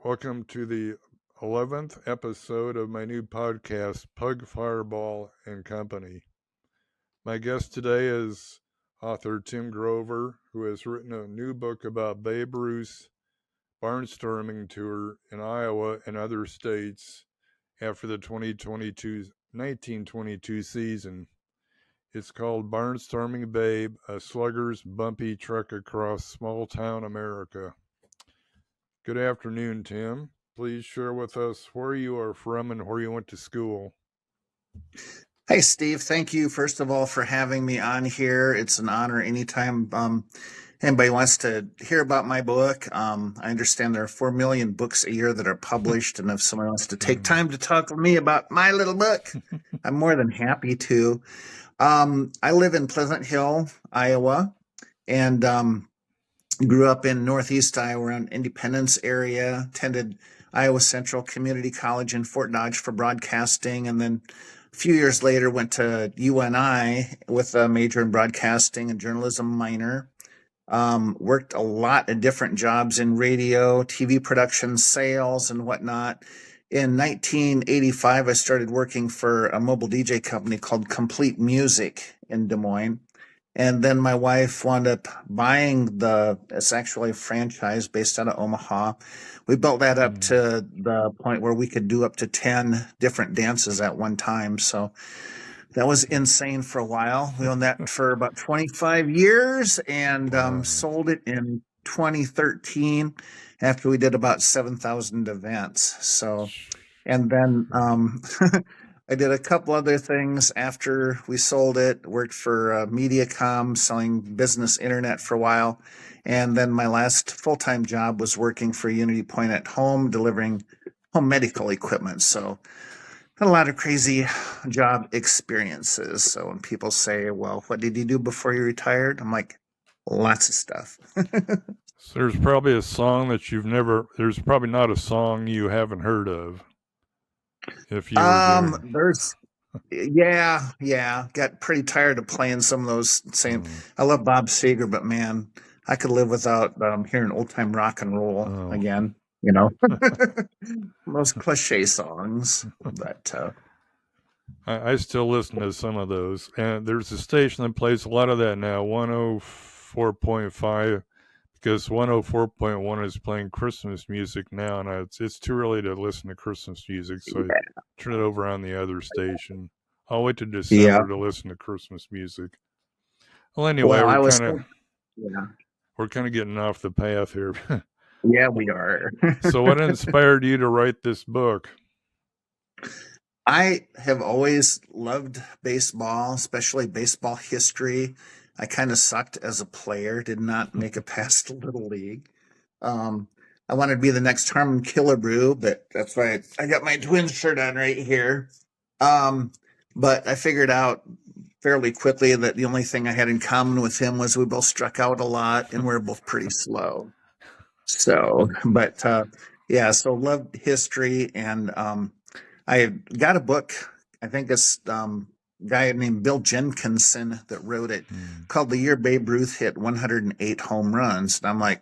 Welcome to the 11th episode of my new podcast, Pug Fireball and Company. My guest today is author Tim Grover, who has written a new book about Babe Ruth's barnstorming tour in Iowa and other states after the 1922 season. It's called Barnstorming Babe, a Slugger's Bumpy Trek Across Small Town America. Good afternoon, Tim. Please share with us where you are from and where you went to school. Hey, Steve. Thank you, first of all, for having me on here. It's an honor anytime anybody wants to hear about my book. I understand there are 4 million books a year that are published, and if someone wants to take time to talk with me about my little book, I'm more than happy to. I live in Pleasant Hill, Iowa, and grew up in Northeast Iowa around Independence area, attended Iowa Central Community College in Fort Dodge for broadcasting, and then a few years later went to UNI with a major in broadcasting and journalism minor. Worked a lot of different jobs in radio, TV production, sales, and whatnot. In 1985, I started working for a mobile DJ company called Complete Music in Des Moines. And then my wife wound up buying it's actually a franchise based out of Omaha. We built that up to the point where we could do up to 10 different dances at one time. So that was insane for a while. We owned that for about 25 years and sold it in 2013 after we did about 7,000 events. So, and then I did a couple other things after we sold it. Worked for Mediacom, selling business internet for a while. And then my last full-time job was working for Unity Point at Home, delivering home medical equipment. So had a lot of crazy job experiences. So when people say, well, what did you do before you retired? I'm like, lots of stuff. So there's probably a song that there's probably not a song you haven't heard of. If you got pretty tired of playing some of those same. I love Bob Seger, but man, I could live without hearing old time rock and roll again. You know, most cliche songs, but I still listen to some of those, and there's a station that plays a lot of that now, 104.5. Because 104.1 is playing Christmas music now, and it's too early to listen to Christmas music, so I turn it over on the other station. I'll wait to December to listen to Christmas music. Well, anyway, we're kind of getting off the path here. Yeah, we are. So what inspired you to write this book? I have always loved baseball, especially baseball history. I kind of sucked as a player, did not make it past Little League. I wanted to be the next Harmon Killebrew, but that's why I got my Twins shirt on right here. But I figured out fairly quickly that the only thing I had in common with him was we both struck out a lot and we're both pretty slow. So, but so loved history, and I got a book. I think it's guy named Bill Jenkinson that wrote it, called The Year Babe Ruth Hit 108 Home Runs. And I'm like,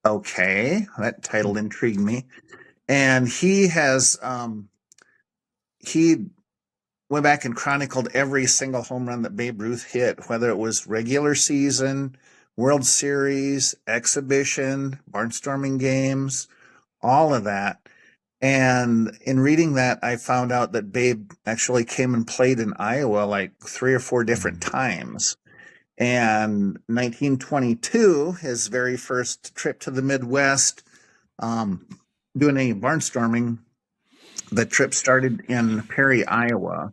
okay, that title intrigued me. And he has he went back and chronicled every single home run that Babe Ruth hit, whether it was regular season, World Series, exhibition, barnstorming games, all of that. And in reading that, I found out that Babe actually came and played in Iowa like 3 or 4 different times. And 1922, his very first trip to the Midwest, doing any barnstorming, the trip started in Perry, Iowa,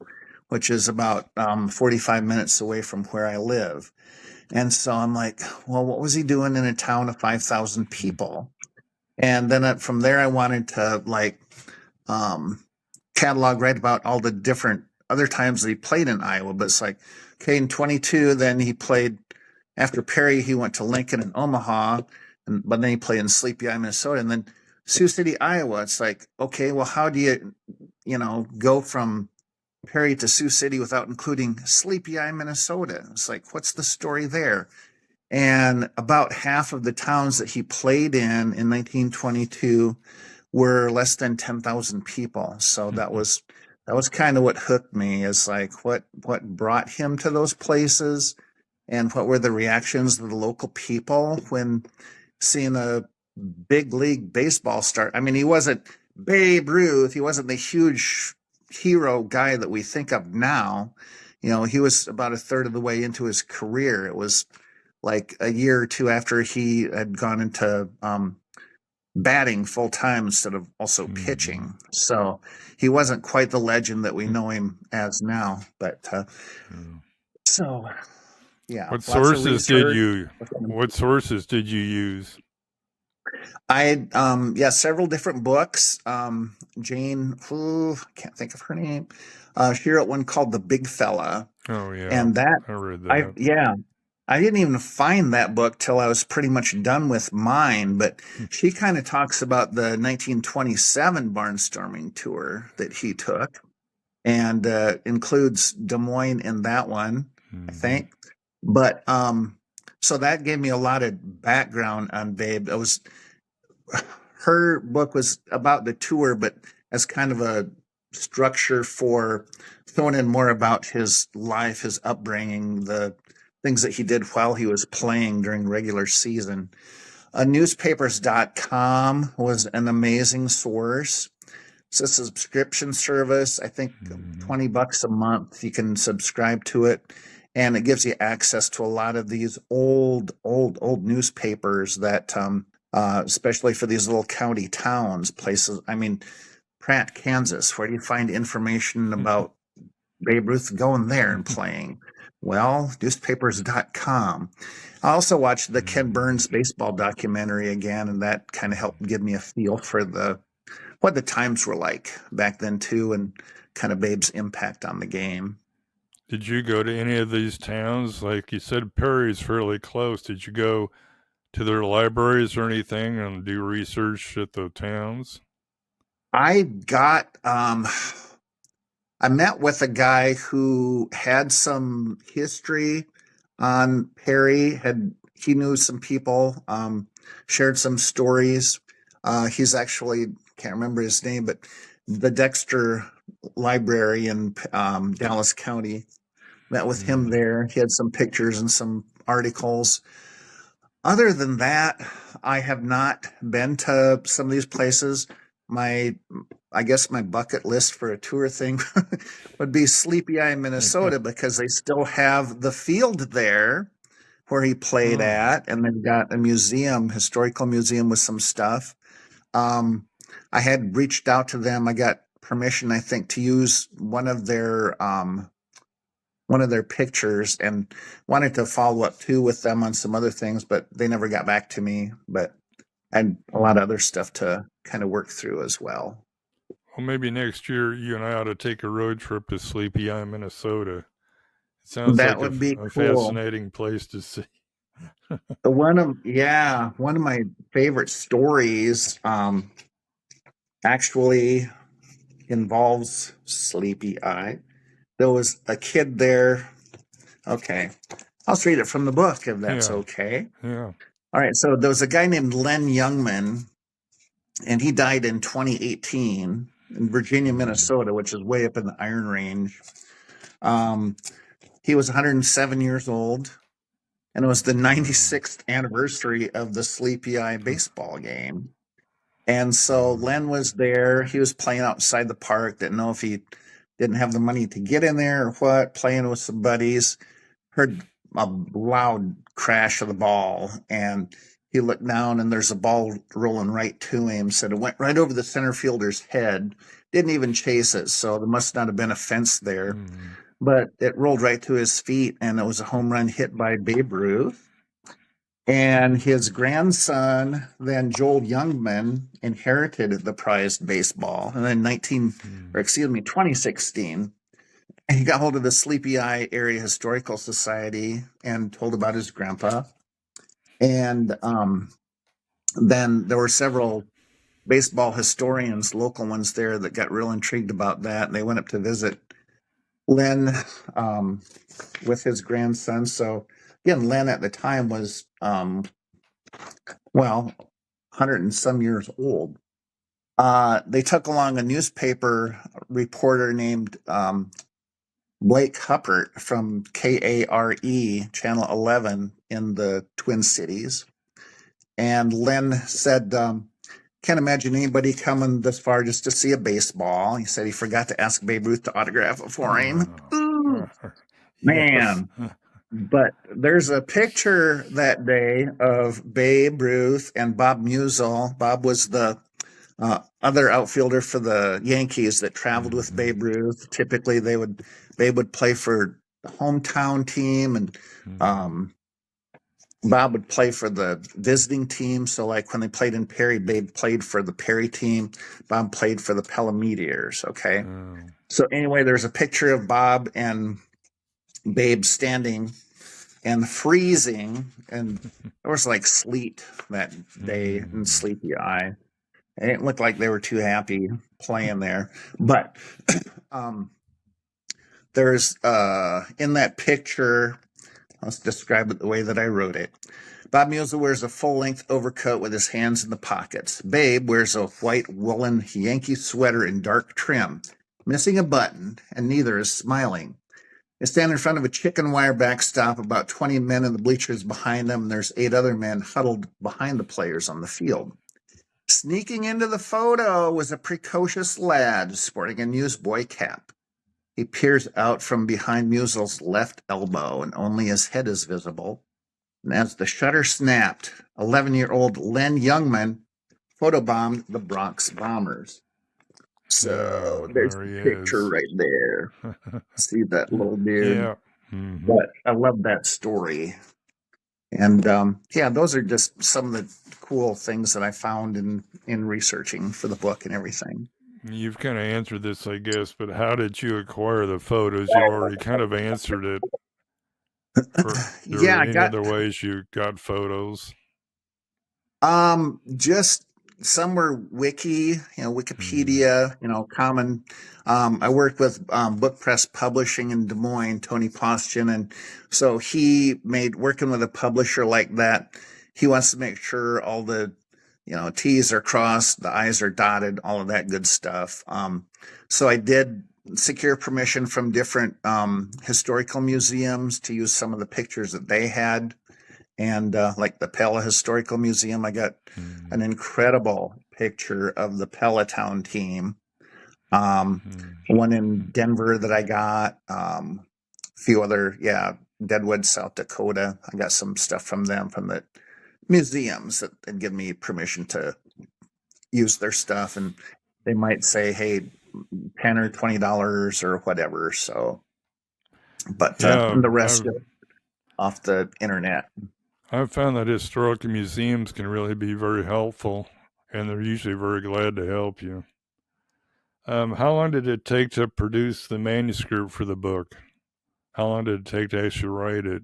which is about 45 minutes away from where I live. And so I'm like, well, what was he doing in a town of 5,000 people? And then from there, I wanted to catalog, write about all the different other times that he played in Iowa. But it's like, okay, in 22, then he played, after Perry, he went to Lincoln and Omaha, but then he played in Sleepy Eye, Minnesota, and then Sioux City, Iowa. It's like, okay, well, how do you go from Perry to Sioux City without including Sleepy Eye, Minnesota? It's like, what's the story there? And about half of the towns that he played in 1922 were less than 10,000 people. So that was kind of what hooked me, is like what brought him to those places, and what were the reactions of the local people when seeing a big league baseball start. I mean, he wasn't Babe Ruth. He wasn't the huge hero guy that we think of now. He was about a third of the way into his career. It was like a year or two after he had gone into batting full time instead of also pitching. So he wasn't quite the legend that we know him as now. But so yeah, What lots of sources did research. you use? I several different books. Jane, I can't think of her name. She wrote one called The Big Fella. Oh yeah, And that I read that. I didn't even find that book till I was pretty much done with mine, but she kind of talks about the 1927 barnstorming tour that he took, and includes Des Moines in that one, I think. But so that gave me a lot of background on Babe. Her book was about the tour, but as kind of a structure for throwing in more about his life, his upbringing, the things that he did while he was playing during regular season. Newspapers.com was an amazing source. It's a subscription service. I think $20 a month. You can subscribe to it, and it gives you access to a lot of these old newspapers that, especially for these little county towns, places. I mean, Pratt, Kansas. Where do you find information about Babe Ruth going there and playing? Well, newspapers.com. I also watched the Ken Burns baseball documentary again, and that kind of helped give me a feel for what the times were like back then too, and kind of Babe's impact on the game. Did you go to any of these towns? Like you said, Perry's fairly close. Did you go to their libraries or anything and do research at the towns? I met with a guy who had some history on Perry. He knew some people, shared some stories. He's actually, can't remember his name, but the Dexter Library in Dallas County. Met with him there. He had some pictures and some articles. Other than that, I have not been to some of these places. I guess my bucket list for a tour thing would be Sleepy Eye, Minnesota, because they still have the field there where he played at, and they've got a museum, historical museum with some stuff. I had reached out to them. I got permission, I think, to use one of their pictures, and wanted to follow up too with them on some other things, but they never got back to me. But I had a lot of other stuff to kind of work through as well. Well, maybe next year you and I ought to take a road trip to Sleepy Eye, Minnesota. It sounds That like would be a cool. fascinating place to see. One of my favorite stories actually involves Sleepy Eye. There was a kid there. Okay, I'll just read it from the book if that's okay. Yeah. All right, so there was a guy named Len Youngman, and he died in 2018 in Virginia, Minnesota, which is way up in the Iron Range. He was 107 years old, and it was the 96th anniversary of the Sleepy Eye baseball game. And so Len was there. He was playing outside the park. Didn't know if he didn't have the money to get in there or what, playing with some buddies. Heard a loud crash of the ball, and he looked down, and there's a ball rolling right to him. Said it went right over the center fielder's head. Didn't even chase it, so there must not have been a fence there. But it rolled right to his feet, and it was a home run hit by Babe Ruth. And his grandson, then Joel Youngman, inherited the prized baseball. And then 2016, he got hold of the Sleepy Eye Area Historical Society and told about his grandpa. And then there were several baseball historians, local ones there, that got real intrigued about that. And they went up to visit Len with his grandson. So again, Len at the time was well, 100 and some years old. They took along a newspaper reporter named Blake Huppert from KARE Channel 11 in the Twin Cities. And Len said, can't imagine anybody coming this far just to see a baseball. He said he forgot to ask Babe Ruth to autograph it for him. Ooh, Yes. man. But there's a picture that day of Babe Ruth and Bob Musial. Bob was the other outfielder for the Yankees that traveled with Babe Ruth. Typically, Babe would play for the hometown team, and Bob would play for the visiting team. So, like when they played in Perry, Babe played for the Perry team. Bob played for the Pella Meteors. Okay. So anyway, there's a picture of Bob and Babe standing and freezing, and there was like sleet that day and sleepy eye. It didn't look like they were too happy playing there. But there's in that picture, let's describe it the way that I wrote it. Bob Musial wears a full-length overcoat with his hands in the pockets. Babe wears a white woolen Yankee sweater in dark trim, missing a button, and neither is smiling. They stand in front of a chicken wire backstop, about 20 men in the bleachers behind them, and there's 8 other men huddled behind the players on the field. Sneaking into the photo was a precocious lad sporting a newsboy cap. He peers out from behind Musial's left elbow, and only his head is visible. And as the shutter snapped, 11-year-old Len Youngman photobombed the Bronx Bombers. So there's the picture right there. See that little dude? Yeah. But I love that story. And yeah, those are just some of the cool things that I found in researching for the book and everything. You've kind of answered this, I guess, but how did you acquire the photos? You already kind of answered it. Yeah, any other ways you got photos? Just somewhere wiki, Wikipedia, common. I worked with Book Press Publishing in Des Moines, Tony Postion, and so he working with a publisher like that. He wants to make sure all the, T's are crossed, the I's are dotted, all of that good stuff. So I did secure permission from different historical museums to use some of the pictures that they had. And like the Pella Historical Museum, I got an incredible picture of the Pella Town team. One in Denver that I got, a few other, Deadwood, South Dakota. I got some stuff from them, from the museums that had given me permission to use their stuff. And they might say, hey, $10 or $20 or whatever. So, but the rest off the internet. I've found that historical museums can really be very helpful, and they're usually very glad to help you. How long did it take to produce the manuscript for the book? How long did it take to actually write it?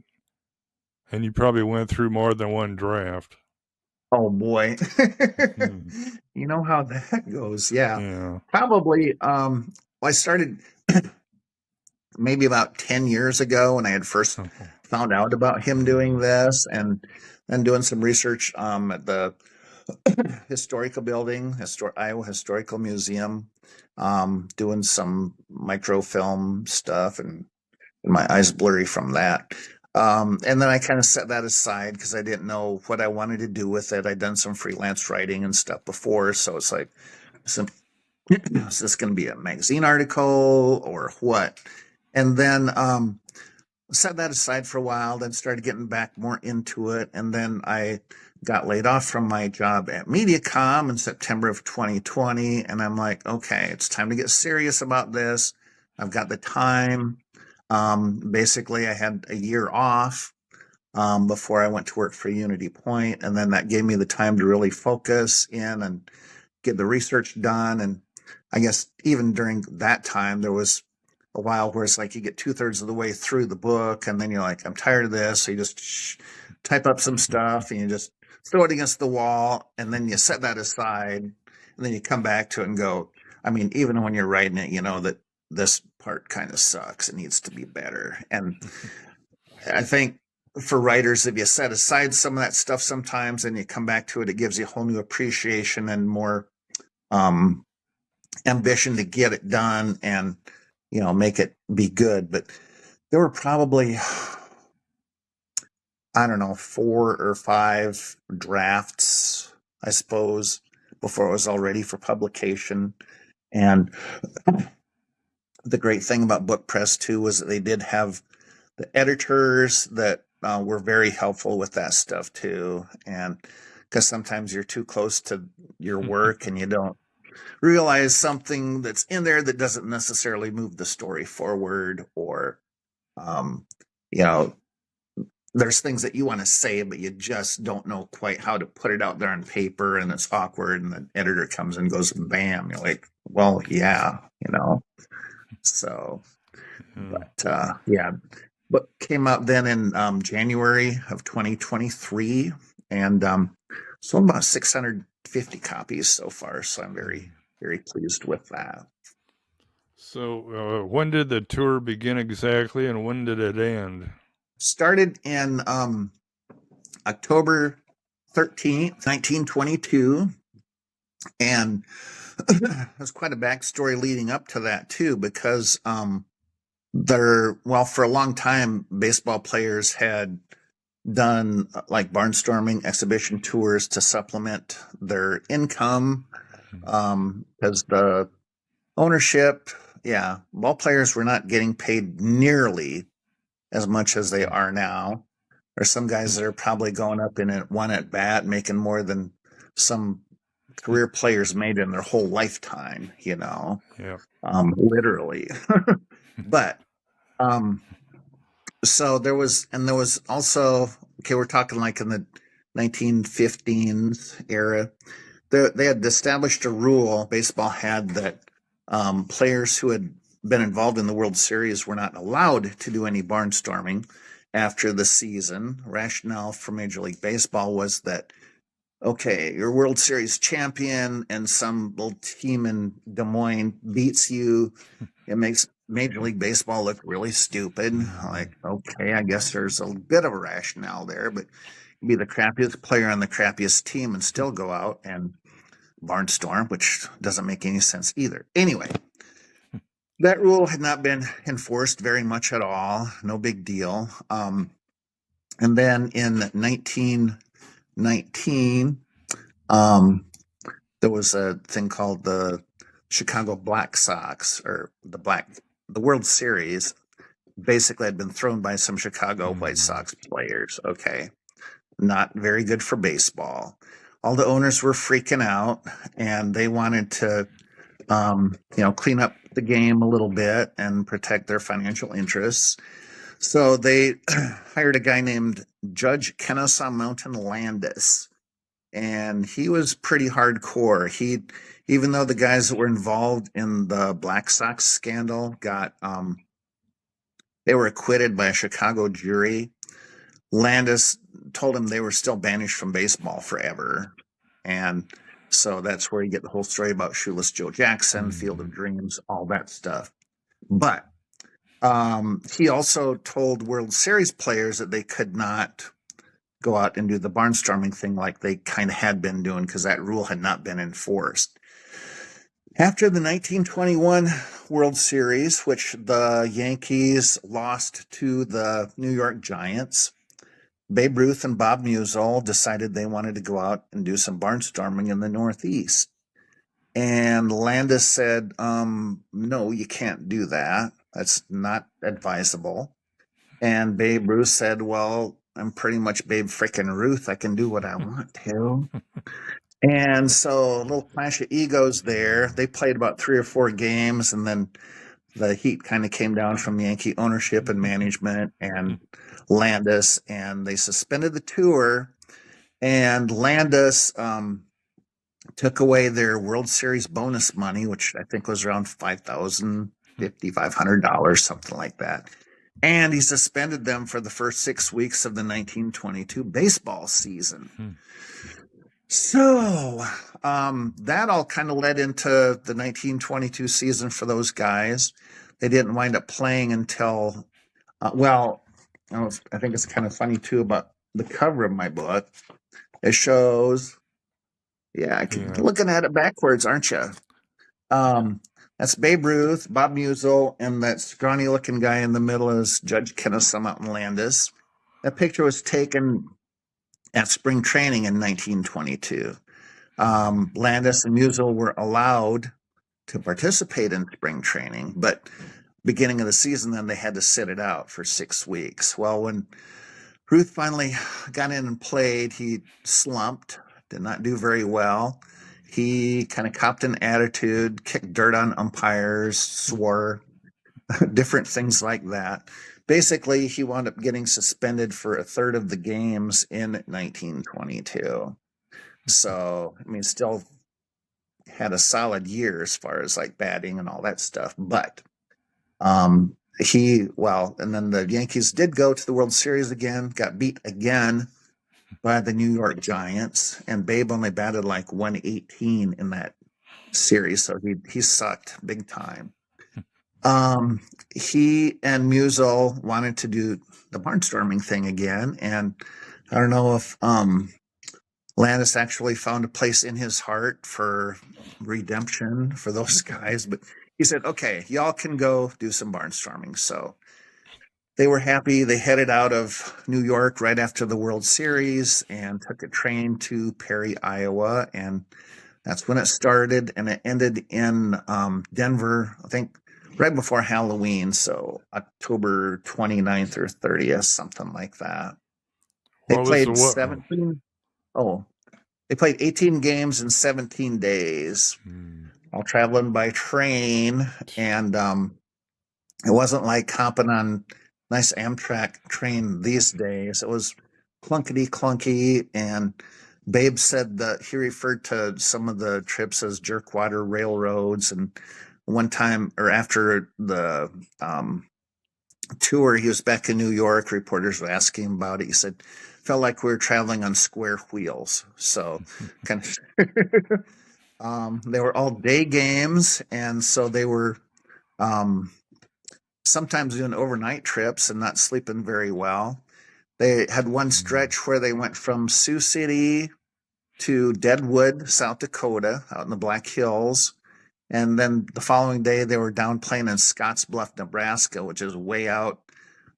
And you probably went through more than one draft. Oh boy. You know how that goes. Yeah. Probably I started maybe about 10 years ago when I had first found out about him doing this, and then doing some research at the historical building, Iowa Historical Museum, doing some microfilm stuff, and my eyes blurry from that. And then I kind of set that aside because I didn't know what I wanted to do with it. I'd done some freelance writing and stuff before. So it's like, is this going to be a magazine article or what? And then set that aside for a while, then started getting back more into it. And then I got laid off from my job at MediaCom in September of 2020. And I'm like, okay, it's time to get serious about this. I've got the time. Basically, I had a year off before I went to work for Unity Point, and then that gave me the time to really focus in and get the research done. And I guess even during that time, there was a while where it's like you get 2/3 of the way through the book, and then you're like, I'm tired of this. So you just type up some stuff and you just throw it against the wall, and then you set that aside, and then you come back to it and go, I mean, even when you're writing it, you know that this part kind of sucks. It needs to be better. And I think for writers, if you set aside some of that stuff sometimes and you come back to it, it gives you a whole new appreciation and more ambition to get it done and, make it be good. But there were probably, I don't know, 4 or 5 drafts, I suppose, before it was all ready for publication. And the great thing about Book Press, too, was that they did have the editors that were very helpful with that stuff, too. And because sometimes you're too close to your work and you don't realize something that's in there that doesn't necessarily move the story forward, or, there's things that you want to say, but you just don't know quite how to put it out there on paper, and it's awkward. And the editor comes and goes, bam. You're like, well, yeah, So, but yeah, book came out then in January of 2023, and sold about 650 copies so far. So I'm very, very pleased with that. So when did the tour begin exactly, and when did it end? Started in October 13th, 1922. And there's quite a backstory leading up to that, too, because for a long time, baseball players had done like barnstorming exhibition tours to supplement their income, because the ownership, ball players were not getting paid nearly as much as they are now. There's some guys that are probably going up in one at bat, making more than some career players made in their whole lifetime, literally. But so there was also, we're talking like in the 1915s era, they had established a rule, baseball had, that players who had been involved in the World Series were not allowed to do any barnstorming after the season. Rationale for Major League Baseball was that, okay, you're World Series champion and some little team in Des Moines beats you. It makes Major League Baseball look really stupid. Like, okay, I guess there's a bit of a rationale there, but you'd be the crappiest player on the crappiest team and still go out and barnstorm, which doesn't make any sense either. Anyway, that rule had not been enforced very much at all. No big deal. And then in 1919, there was a thing called the Chicago Black Sox, or the World Series. Basically had been thrown by some Chicago White Sox players. Okay. Not very good for baseball. All the owners were freaking out, and they wanted to, clean up the game a little bit and protect their financial interests. So they hired a guy named Judge Kennesaw Mountain Landis, and he was pretty hardcore. Even though the guys that were involved in the Black Sox scandal they were acquitted by a Chicago jury, Landis told him they were still banished from baseball forever. And so that's where you get the whole story about Shoeless Joe Jackson, Field of Dreams, all that stuff. But he also told World Series players that they could not go out and do the barnstorming thing like they kind of had been doing, because that rule had not been enforced. After the 1921 World Series, which the Yankees lost to the New York Giants, Babe Ruth and Bob Musial decided they wanted to go out and do some barnstorming in the Northeast. And Landis said, no, you can't do that. That's not advisable. And Babe Ruth said, well, I'm pretty much Babe frickin' Ruth. I can do what I want to. And so a little clash of egos there. They played about 3 or 4 games, and then the heat kind of came down from Yankee ownership and management and Landis, and they suspended the tour. And Landis took away their World Series bonus money, which I think was around $5,000, $5,500, something like that. And he suspended them for the first 6 weeks of the 1922 baseball season. So that all kind of led into the 1922 season for those guys. They didn't wind up playing until, I think it's kind of funny too about the cover of my book. It shows, looking at it backwards, aren't you? That's Babe Ruth, Bob Musial, and that scrawny looking guy in the middle is Judge Kennesaw Mountain Landis. That picture was taken at spring training in 1922. Landis and Musial were allowed to participate in spring training, but beginning of the season, then they had to sit it out for 6 weeks. Well, when Ruth finally got in and played, he slumped, did not do very well. He kind of copped an attitude, kicked dirt on umpires, swore, different things like that. Basically, he wound up getting suspended for a third of the games in 1922. So, I mean, still had a solid year as far as like batting and all that stuff. But and then the Yankees did go to the World Series again, got beat again by the New York Giants, and Babe only batted like 118 in that series, so he sucked big time. He and Musial wanted to do the barnstorming thing again, and I don't know if Landis actually found a place in his heart for redemption for those guys, but he said, okay, y'all can go do some barnstorming. So they were happy. They headed out of New York right after the World Series and took a train to Perry, Iowa. And that's when it started. And it ended in Denver, I think, right before Halloween. So October 29th or 30th, something like that. They played 17. Oh, they played 18 games in 17 days, while traveling by train. And it wasn't like hopping on nice Amtrak train these days. It was clunkety clunky. And Babe said that he referred to some of the trips as jerkwater railroads. And one time, or after the tour, he was back in New York. Reporters were asking him about it. He said, felt like we were traveling on square wheels. So kind of they were all day games, and so they were sometimes doing overnight trips and not sleeping very well. They had one stretch where they went from Sioux City to Deadwood, South Dakota, out in the Black Hills. And then the following day, they were down playing in Scottsbluff, Nebraska, which is way out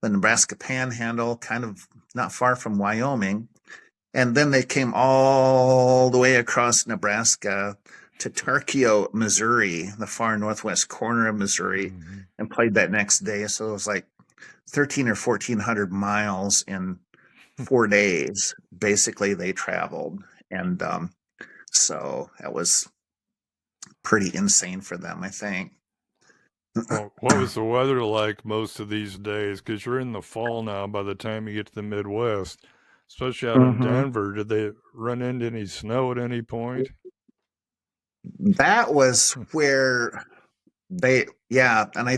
the Nebraska Panhandle, kind of not far from Wyoming. And then they came all the way across Nebraska to Tarkio, Missouri, the far northwest corner of Missouri, and played that next day. So it was like 13 or 1,400 miles in 4 days. Basically, they traveled. And so that was pretty insane for them, I think. Well, what was the weather like most of these days? Because you're in the fall now by the time you get to the Midwest, especially out in Denver. Did they run into any snow at any point? That was where and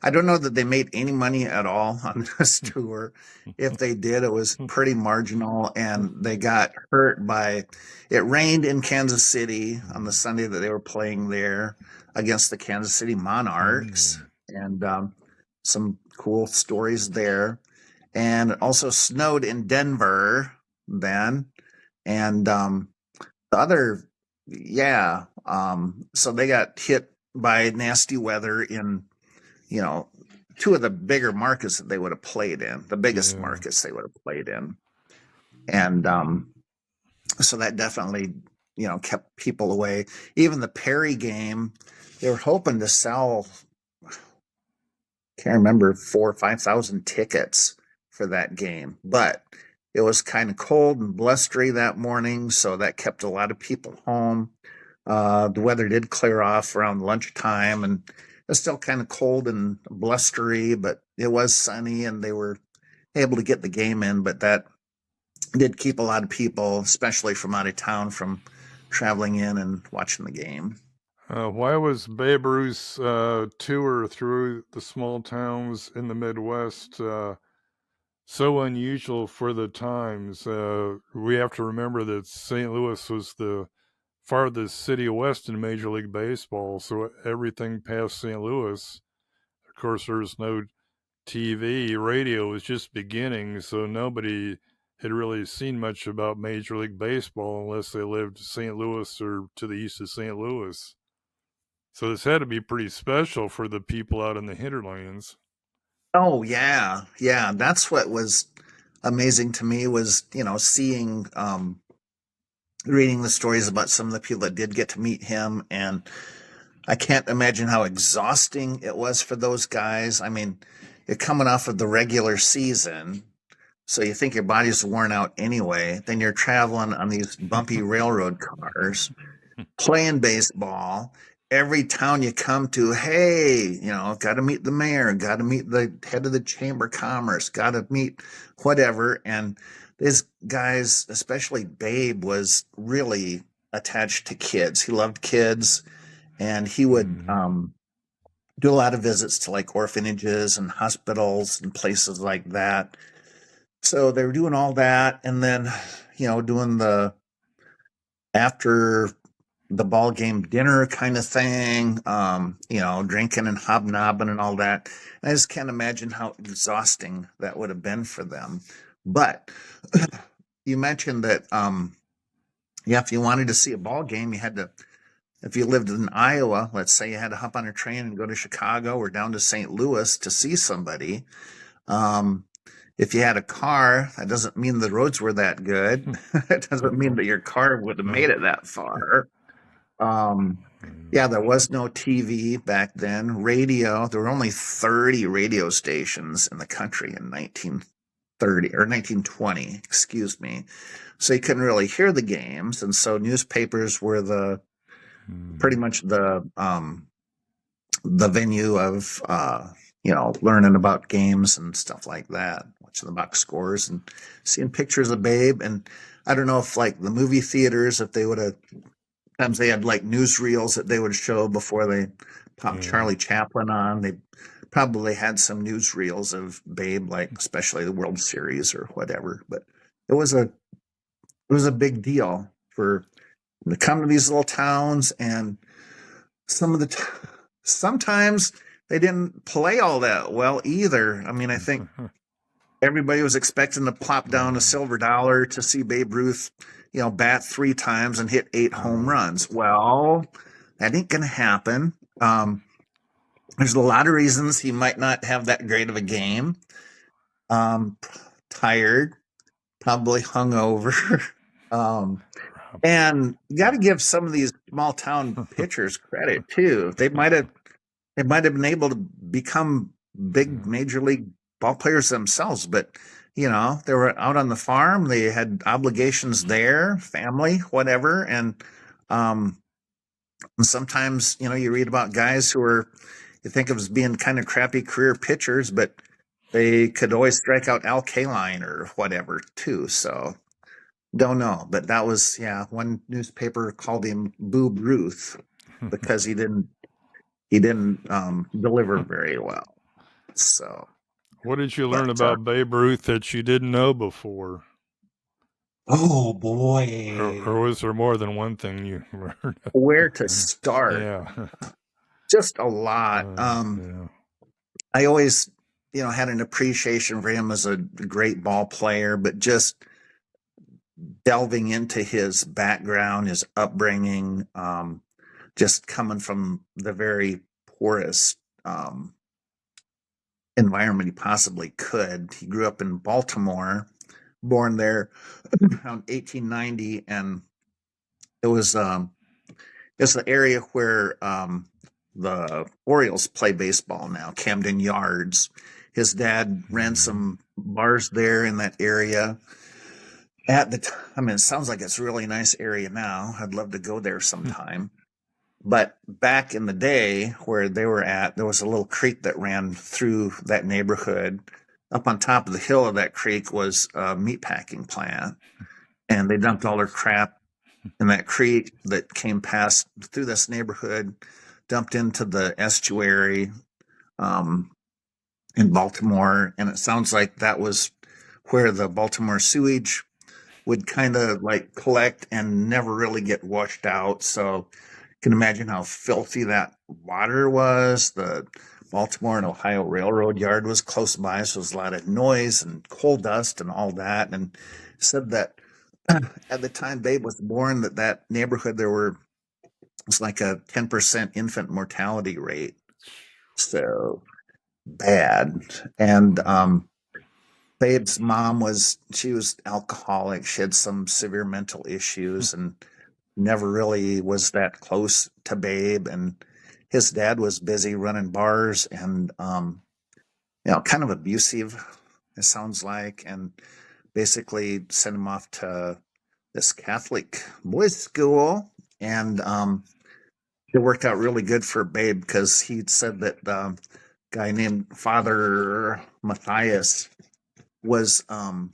I don't know that they made any money at all on this tour. If they did, it was pretty marginal, and they got hurt by it rained in Kansas City on the Sunday that they were playing there against the Kansas City Monarchs, and some cool stories there. And it also snowed in Denver then, and the other, so they got hit by nasty weather in, two of the bigger markets that they would have played in, the biggest markets they would have played in. And so that definitely, kept people away. Even the Perry game, they were hoping to sell, can't remember, 4,000 or 5,000 tickets for that game. But it was kind of cold and blustery that morning, so that kept a lot of people home. The weather did clear off around lunchtime, and it was still kind of cold and blustery, but it was sunny, and they were able to get the game in. But that did keep a lot of people, especially from out of town, from traveling in and watching the game. Why was Babe Ruth's tour through the small towns in the Midwest so unusual for the times? We have to remember that St. Louis was the farthest city west in Major League Baseball, so everything past St. Louis, of course, there's no TV, radio was just beginning, so nobody had really seen much about Major League Baseball unless they lived in St. Louis or to the east of St. Louis. So this had to be pretty special for the people out in the hinterlands. Oh yeah, yeah. That's what was amazing to me was seeing reading the stories about some of the people that did get to meet him, and I can't imagine how exhausting it was for those guys. I mean, you're coming off of the regular season, so you think your body's worn out anyway. Then you're traveling on these bumpy railroad cars, playing baseball. Every town you come to, hey, got to meet the mayor, got to meet the head of the chamber of commerce, got to meet whatever. And these guys, especially Babe, was really attached to kids. He loved kids, and he would do a lot of visits to like orphanages and hospitals and places like that. So they were doing all that, and then doing the after the ball game dinner kind of thing, drinking and hobnobbing and all that. And I just can't imagine how exhausting that would have been for them. But you mentioned that, if you wanted to see a ball game, you had to, if you lived in Iowa, let's say you had to hop on a train and go to Chicago or down to St. Louis to see somebody. If you had a car, that doesn't mean the roads were that good. It doesn't mean that your car would have made it that far. There was no TV back then. Radio, there were only 30 radio stations in the country in 1930 or 1920, excuse me. So you couldn't really hear the games. And so newspapers were pretty much the venue of, learning about games and stuff like that, watching the box scores and seeing pictures of Babe. And I don't know if like the movie theaters, if they would have, sometimes they had like newsreels that they would show before they popped Charlie Chaplin on. They probably had some newsreels of Babe, like especially the World Series or whatever. But it was a big deal for to come to these little towns, and sometimes they didn't play all that well either. I mean, I think everybody was expecting to plop down a silver dollar to see Babe Ruth, bat 3 times and hit 8 home runs. Well, that ain't going to happen. There's a lot of reasons he might not have that great of a game. Tired, probably hungover. And you got to give some of these small town pitchers credit too. They might have been able to become big major league ball players themselves, but they were out on the farm. They had obligations there, family, whatever. And sometimes, you read about guys who are, you think of as being kind of crappy career pitchers, but they could always strike out Al Kaline or whatever too. So don't know. But that was, one newspaper called him Boob Ruth because he didn't deliver very well. So what did you learn about Babe Ruth that you didn't know before? Oh boy. Or was there more than one thing you learned? Where to start? Yeah. Just a lot. I always, had an appreciation for him as a great ball player, but just delving into his background, his upbringing, just coming from the very poorest environment he possibly could. He grew up in Baltimore, born there around 1890, and it was it's the area where the Orioles play baseball now, Camden Yards. His dad ran some bars there in that area. At the time, it sounds like it's a really nice area now. I'd love to go there sometime. But back in the day where they were at, there was a little creek that ran through that neighborhood. Up on top of the hill of that creek was a meatpacking plant. And they dumped all their crap in that creek that came past through this neighborhood, dumped into the estuary in Baltimore. And it sounds like that was where the Baltimore sewage would kind of like collect and never really get washed out. So you can imagine how filthy that water was. The Baltimore and Ohio Railroad yard was close by, so there was a lot of noise and coal dust and all that. And said that at the time Babe was born, that neighborhood was like a 10% infant mortality rate. So bad. And Babe's mom she was alcoholic. She had some severe mental issues and never really was that close to Babe. And his dad was busy running bars and, kind of abusive, it sounds like, and basically sent him off to this Catholic boys' school. And it worked out really good for Babe because he said that guy named Father Matthias was kind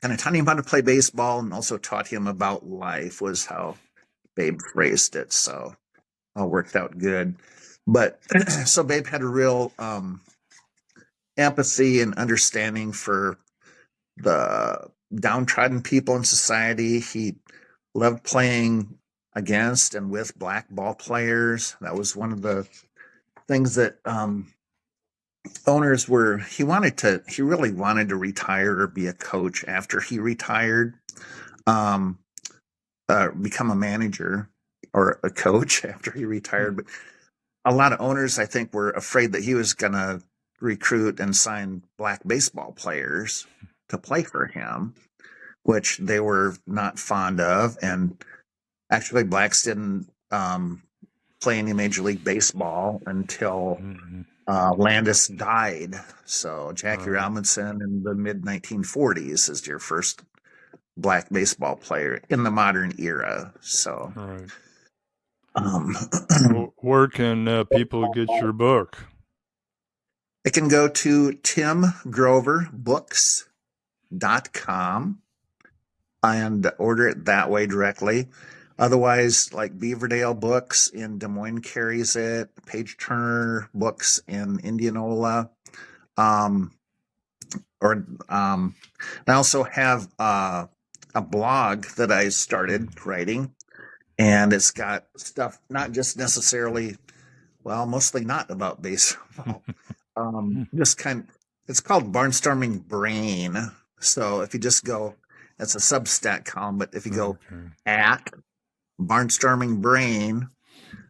of taught him how to play baseball and also taught him about life, was how Babe phrased it. So all worked out good. But so Babe had a real empathy and understanding for the downtrodden people in society. He loved playing against and with black ball players. That was one of the things that owners he really wanted to retire or be a coach after he retired, become a manager or a coach after he retired. But a lot of owners, I think, were afraid that he was going to recruit and sign black baseball players to play for him, which they were not fond of. And actually, blacks didn't play any Major League Baseball until Landis died. So Jackie Robinson in the mid 1940s is your first black baseball player in the modern era. So, where can people get your book? They can go to timgroverbooks.com and order it that way directly. Otherwise, like Beaverdale Books in Des Moines carries it, Page Turner Books in Indianola. I also have a blog that I started writing, and it's got stuff not just necessarily, mostly not about baseball. It's called Barnstorming Brain. So if you just go, it's a Substack column, but if you go at Barnstorming Brain,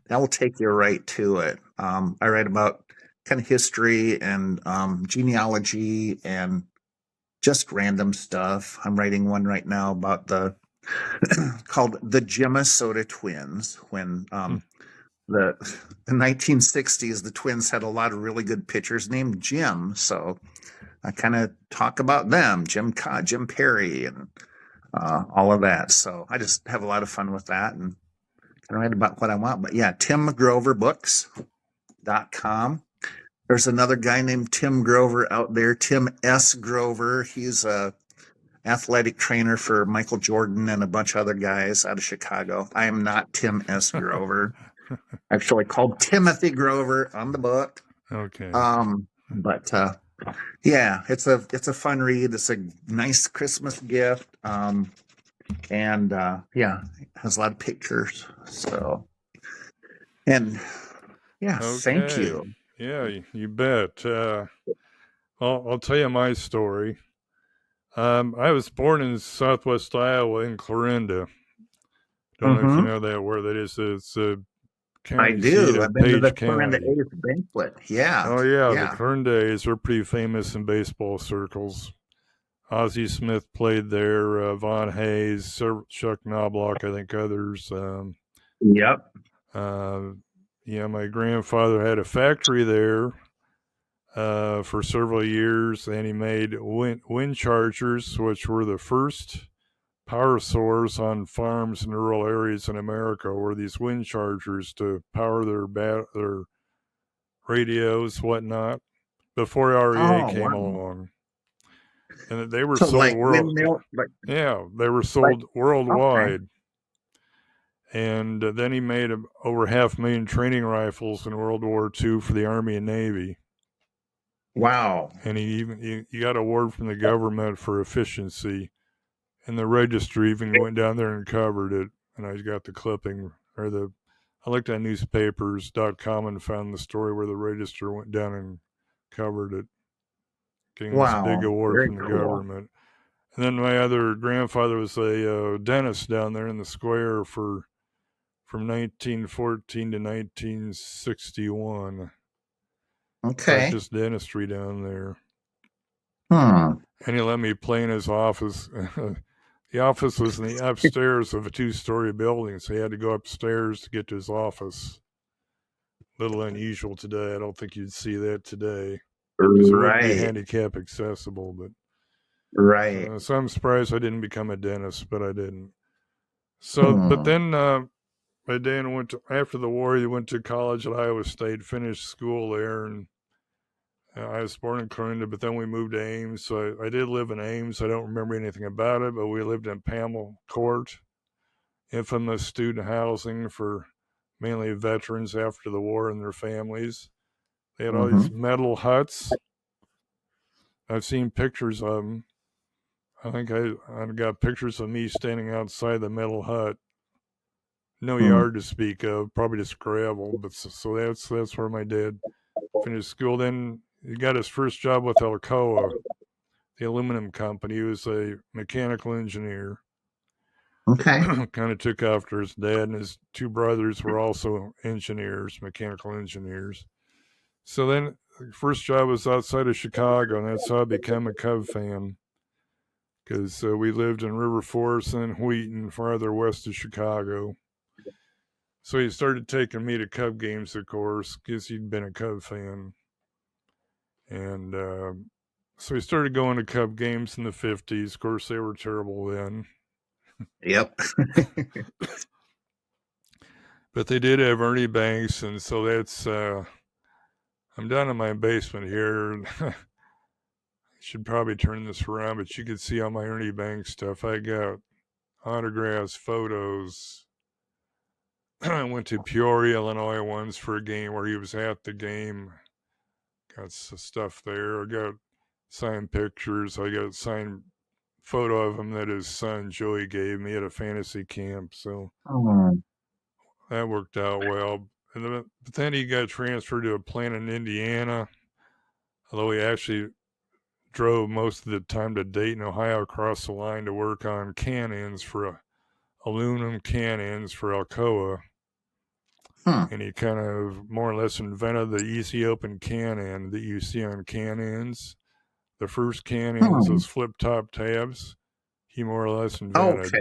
that will take you right to it. I write about kind of history and genealogy and just random stuff. I'm writing one right now about called the Gemisota Twins. When the 1960s, the Twins had a lot of really good pitchers named Jim. So I kind of talk about them, Jim Perry, and all of that. So I just have a lot of fun with that and I write about what I want. But yeah, timgroverbooks.com. There's another guy named Tim Grover out there, Tim S. Grover. He's a athletic trainer for Michael Jordan and a bunch of other guys out of Chicago. I am not Tim S. Grover. Actually called Timothy Grover on the book. Okay. Yeah, it's a fun read. It's a nice Christmas gift. It has a lot of pictures. So, and yeah, Thank you. Yeah, you bet. I'll tell you my story. I was born in Southwest Iowa in Clarinda. Don't know if you know that, where that is. It's a county seat of I've been Page to the County. Clarinda A's banquet. Yeah. Oh yeah, the Clarinda A's are pretty famous in baseball circles. Ozzie Smith played there. Von Hayes, Chuck Knobloch, I think others. Yep. My grandfather had a factory there for several years, and he made wind chargers, which were the first power source on farms in rural areas in America, were these wind chargers to power their radios, whatnot, before REA came along. And they were sold they were sold worldwide. Okay. And then he made over 500,000 training rifles in World War II for the Army and Navy. Wow. And he got an award from the government for efficiency. And the registry even went down there and covered it. And I got the clipping, or I looked at newspapers.com and found the story where the register went down and covered it, getting this big Wow. award Very from the cool. government. And then my other grandfather was a dentist down there in the square from 1914 to 1961. Okay. Practiced dentistry down there. Hmm. And he let me play in his office. The office was in the upstairs of a 2-story building, so he had to go upstairs to get to his office. A little unusual today. I don't think you'd see that today, because it wouldn't be Right. handicap accessible. But Right. so I'm surprised I didn't become a dentist, but I didn't. So, but then my dad went to, after the war, he went to college at Iowa State, finished school there, and I was born in Corinda, but then we moved to Ames. So I did live in Ames. I don't remember anything about it, but we lived in Pamela Court, infamous student housing for mainly veterans after the war and their families. They had all these metal huts. I've seen pictures of them. I think I got pictures of me standing outside the metal hut. No yard to speak of, probably just gravel. But so that's where my dad finished school. Then he got his first job with Alcoa, the aluminum company. He was a mechanical engineer. Okay. Kind of took after his dad, and his 2 brothers were also engineers, mechanical engineers. So then, the first job was outside of Chicago, and that's how I became a Cub fan. Because we lived in River Forest and Wheaton, farther west of Chicago. So he started taking me to Cub games, of course, because he'd been a Cub fan. And so he started going to Cub games in the 50s. Of course, they were terrible then. Yep. But they did have Ernie Banks, and so that's I'm down in my basement here. I should probably turn this around, but you can see all my Ernie Banks stuff. I got autographs, photos. I went to Peoria, Illinois once for a game where he was at the game. Got stuff there. I got signed pictures. I got a signed photo of him that his son Joey gave me at a fantasy camp. So that worked out well. But then he got transferred to a plant in Indiana, although he actually drove most of the time to Dayton, Ohio, across the line to work on can-ins for aluminum can-ins for Alcoa. And he kind of more or less invented the easy open can-in that you see on can-ins. The first can-ins, those flip-top tabs, he more or less invented. Okay.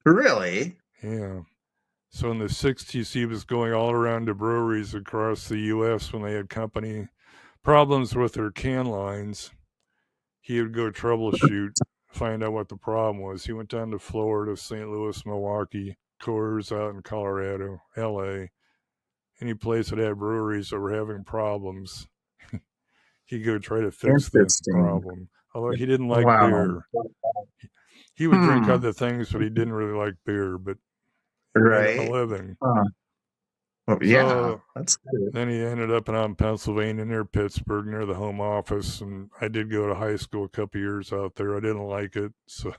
Really? Yeah. So in the 60s, he was going all around to breweries across the U.S. when they had company problems with their can lines. He would go troubleshoot, find out what the problem was. He went down to Florida, St. Louis, Milwaukee, Coors out in Colorado, L.A., any place that had breweries that were having problems. He'd go try to fix the problem. Although he didn't like beer. He would drink other things, but he didn't really like beer, but he made him a living. Well, yeah, that's good. Then he ended up out in Pennsylvania near Pittsburgh, near the home office. And I did go to high school a couple years out there. I didn't like it. So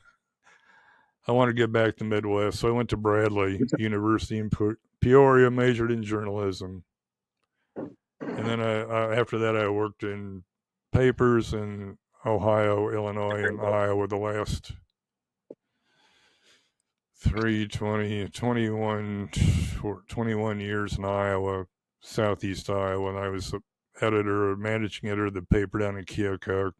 I wanted to get back to Midwest. So I went to Bradley University in Peoria, majored in journalism. And then after that, I worked in papers in Ohio, Illinois, and Iowa the last 21 years in Iowa, southeast Iowa, and I was managing editor of the paper down in Keokuk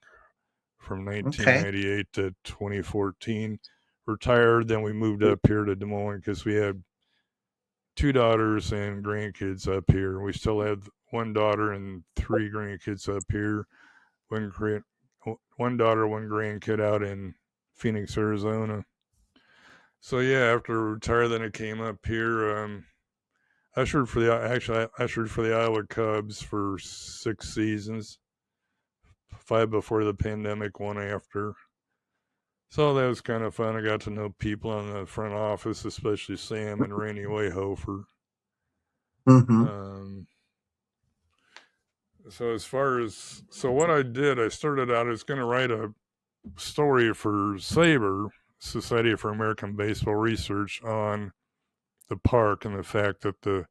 from 1998 to 2014. Retired, then we moved up here to Des Moines because we had 2 daughters and grandkids up here. We still have 1 daughter and 3 grandkids up here. One daughter, 1 grandkid out in Phoenix, Arizona. So yeah, after I retired, then I came up here. I ushered for the Iowa Cubs for 6 seasons, 5 before the pandemic, 1 after. So that was kind of fun. I got to know people in the front office, especially Sam and Randy Wayhofer. So what I did, I started out, I was going to write a story for SABR, Society for American Baseball Research, on the park and the fact that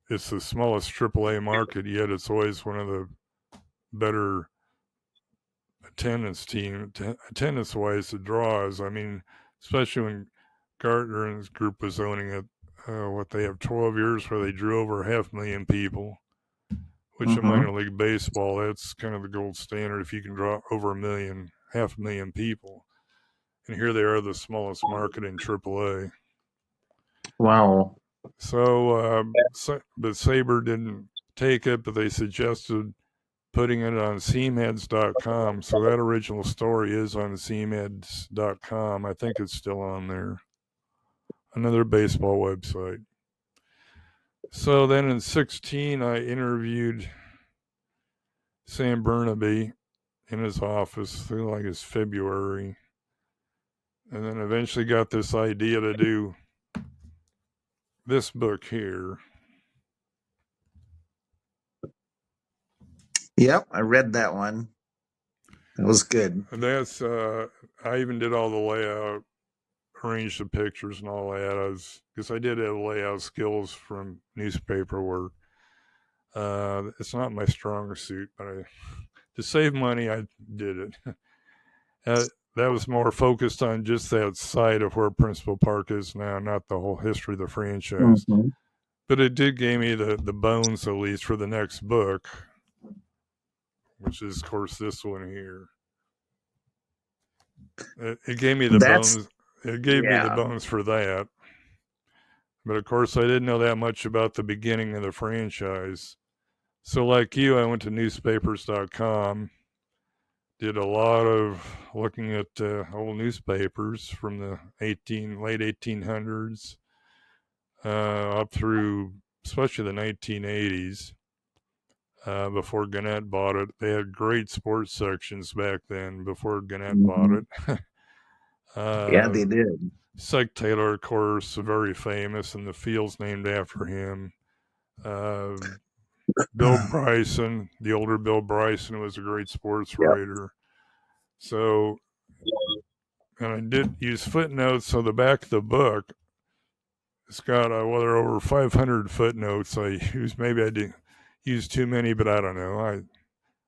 it's the smallest AAA market, yet it's always one of the better attendance-wise, the draws. I mean, especially when Gardner and his group was owning it, they have 12 years where they drew over 500,000 people, which in minor league baseball, that's kind of the gold standard if you can draw over 500,000 people. And here they are, the smallest market in AAA. Wow. So, but Saber didn't take it, but they suggested putting it on seamheads.com. So that original story is on seamheads.com. I think it's still on there. Another baseball website. So then in 2016, I interviewed Sam Burnaby in his office, I think it's February. And then eventually got this idea to do this book here. Yep, I read that one. It was good. And that's, I even did all the layout, arranged the pictures and all that. Because I did have layout skills from newspaper work. It's not my strong suit, but to save money, I did it. That was more focused on just that side of where Principal Park is now, not the whole history of the franchise. Mm-hmm. But it did give me the bones, at least, for the next book, which is, of course, this one here. It gave me the bones. It gave me the bones for that. But, of course, I didn't know that much about the beginning of the franchise. So, like you, I went to newspapers.com, did a lot of looking at old newspapers from the late 1800s up through especially the 1980s. Before Gannett bought it. They had great sports sections back then before Gannett bought it. Yeah, they did. Psych Taylor, of course, very famous, and the field's named after him. Bill Bryson, the older Bill Bryson, was a great sports writer. So, and I did use footnotes. So the back of the book, it's got over 500 footnotes I used. Maybe I didn't use too many, but I don't know.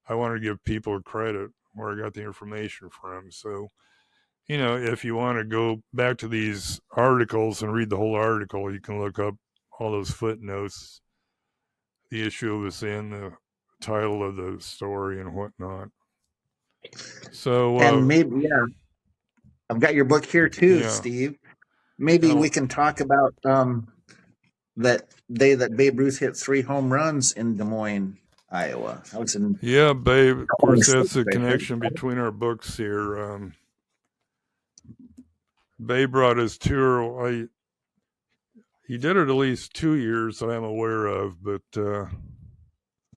I want to give people credit where I got the information from. So, if you want to go back to these articles and read the whole article, you can look up all those footnotes, the issue it was in, the title of the story, and whatnot. So, and maybe, I've got your book here too, Steve. Maybe we can talk about that day that Babe Ruth hit 3 home runs in Des Moines, Iowa. That was in Babe. Of course, that's the connection between our books here. Babe brought his tour. He did it at least 2 years that I'm aware of, but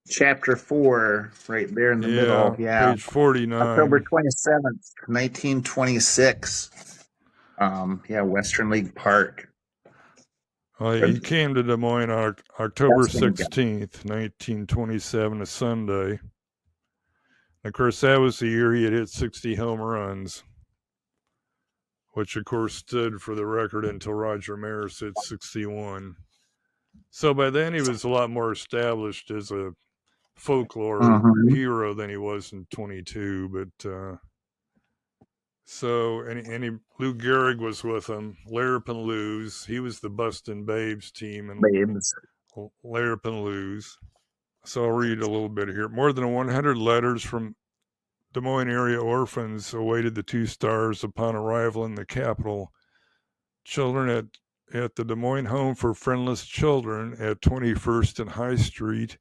Chapter 4, right there in the middle. Yeah, page 49. October 27th, 1926. Western League Park. He came to Des Moines on October 16th, 1927, a Sunday. Of course, that was the year he had hit 60 home runs, which, of course, stood for the record until Roger Maris hit 61. So by then, he was a lot more established as a folklore hero than he was in 22. But so, and Lou Gehrig was with him. Larrapin Lou's. He was the Bustin' Babes team. And Larrapin Lou's. So I'll read a little bit here. More than 100 letters from Des Moines area orphans awaited the 2 stars upon arrival in the capital. Children at the Des Moines Home for Friendless Children at 21st and High Street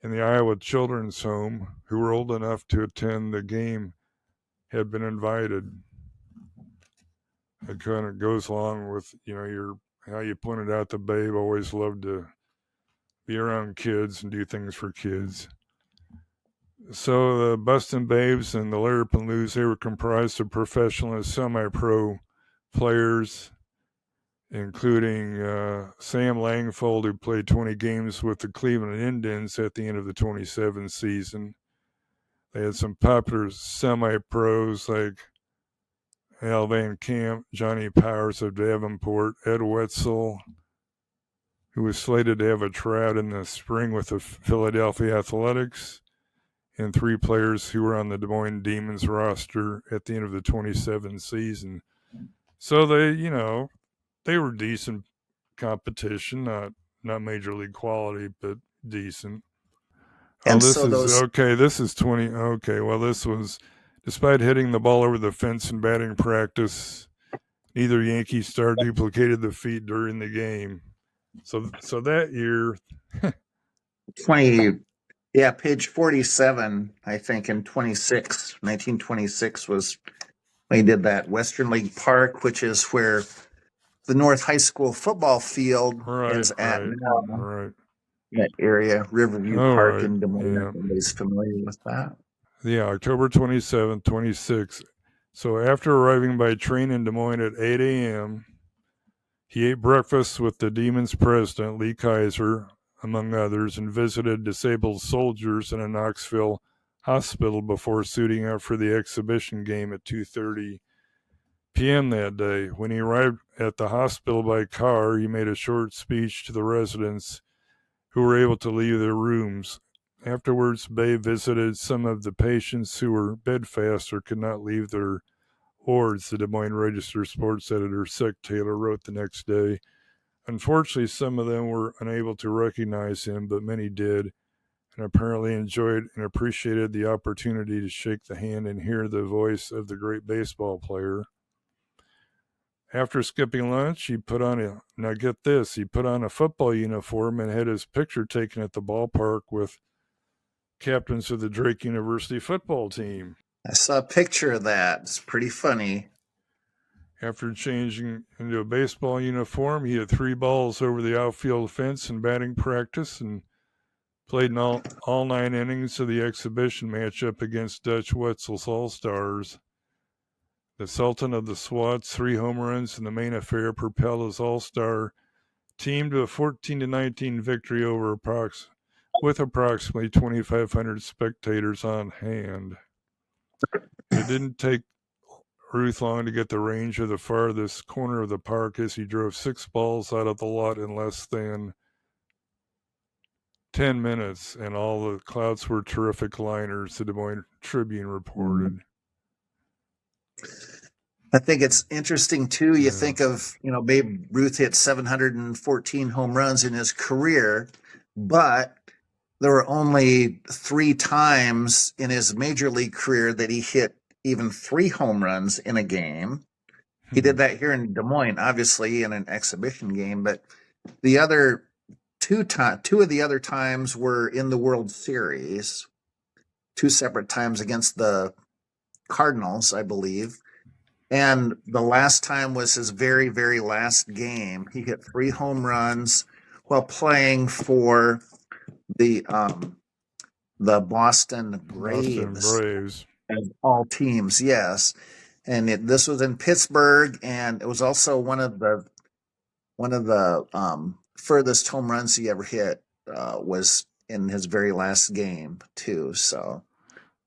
in the Iowa Children's Home, who were old enough to attend the game, had been invited. It kind of goes along with, how you pointed out that Babe always loved to be around kids and do things for kids. So the Bustin' Babes and the Larrapin Lou's, they were comprised of professional and semi-pro players, including Sam Langfold, who played 20 games with the Cleveland Indians at the end of the 27 season. They had some popular semi-pros like Al Van Camp, Johnny Powers of Davenport, Ed Wetzel, who was slated to have a tryout in the spring with the Philadelphia Athletics, and 3 players who were on the Des Moines Demons roster at the end of the 27 season. So they were decent competition, not major league quality, but decent. And so This is 20. Okay, well, this was despite hitting the ball over the fence in batting practice. Neither Yankee star duplicated the feat during the game. So that year, 20, yeah, page 47, I think, in 1926 was when he did that. Western League Park, which is where the North High School football field is at now. Right. That area, Riverview Park in Des Moines. Yeah. Everybody's familiar with that. Yeah, October 27th, 26. So after arriving by train in Des Moines at 8 a.m., he ate breakfast with the Demons president, Lee Kaiser, among others, and visited disabled soldiers in a Knoxville hospital before suiting up for the exhibition game at 2:30 p.m. that day. When he arrived at the hospital by car, he made a short speech to the residents who were able to leave their rooms. Afterwards, Babe visited some of the patients who were bedfast or could not leave their wards, the Des Moines Register sports editor Sec Taylor wrote the next day. Unfortunately, some of them were unable to recognize him, but many did, and apparently enjoyed and appreciated the opportunity to shake the hand and hear the voice of the great baseball player. After skipping lunch, he put on a football uniform and had his picture taken at the ballpark with captains of the Drake University football team. I saw a picture of that. It's pretty funny. After changing into a baseball uniform, he had 3 balls over the outfield fence in batting practice and played in all 9 innings of the exhibition matchup against Dutch Wetzel's All-Stars. The Sultan of the Swats' 3 home runs in the main affair propelled his All-Star team to a 14-19 victory with approximately 2,500 spectators on hand. It didn't take Ruth long to get the range of the farthest corner of the park as he drove 6 balls out of the lot in less than 10 minutes, and all the clouds were terrific liners, the Des Moines Tribune reported. I think it's interesting, too. You think of, Babe Ruth hit 714 home runs in his career, but there were only 3 times in his major league career that he hit even 3 home runs in a game. He did that here in Des Moines, obviously, in an exhibition game, but the other two of the other times were in the World Series, 2 separate times against the Cardinals, I believe. And the last time was his very, very last game. He hit 3 home runs while playing for the Boston Braves. Of all teams, yes. And this was in Pittsburgh, and it was also one of the furthest home runs he ever hit was in his very last game too. So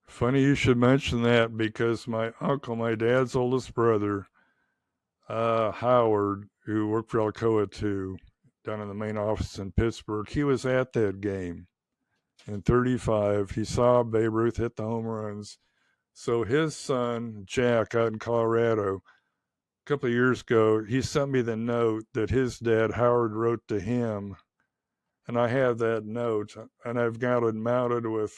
funny you should mention that, because my uncle, my dad's oldest brother, Howard, who worked for Alcoa too, down in the main office in Pittsburgh, he was at that game in 35. He saw Babe Ruth hit the home runs. So his son, Jack, out in Colorado, a couple of years ago, he sent me the note that his dad, Howard, wrote to him. And I have that note, and I've got it mounted with,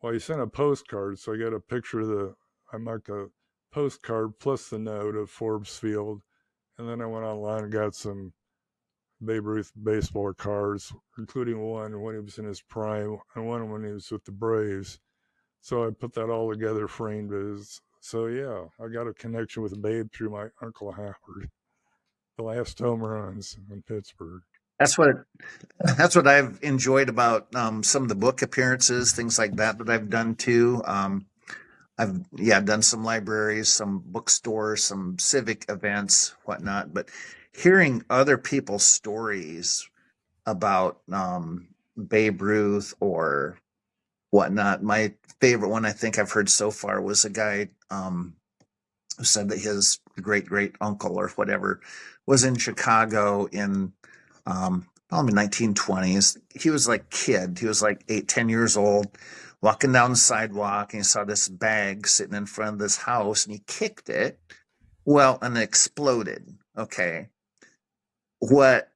well, he sent a postcard, so I got a picture of I marked a postcard plus the note of Forbes Field. And then I went online and got some Babe Ruth baseball cards, including one when he was in his prime and one when he was with the Braves. So I put that all together, framed as. So yeah, I got a connection with Babe through my Uncle Howard. The last home runs in Pittsburgh. That's what I've enjoyed about some of the book appearances, things like that I've done too. I've done some libraries, some bookstores, some civic events, whatnot. But hearing other people's stories about Babe Ruth or whatnot, my favorite one I think I've heard so far was a guy who said that his great uncle or whatever was in Chicago in probably 1920s. He was like kid. He was like 8, 10 years old, walking down the sidewalk, and he saw this bag sitting in front of this house, and he kicked it. Well, and it exploded. Okay. What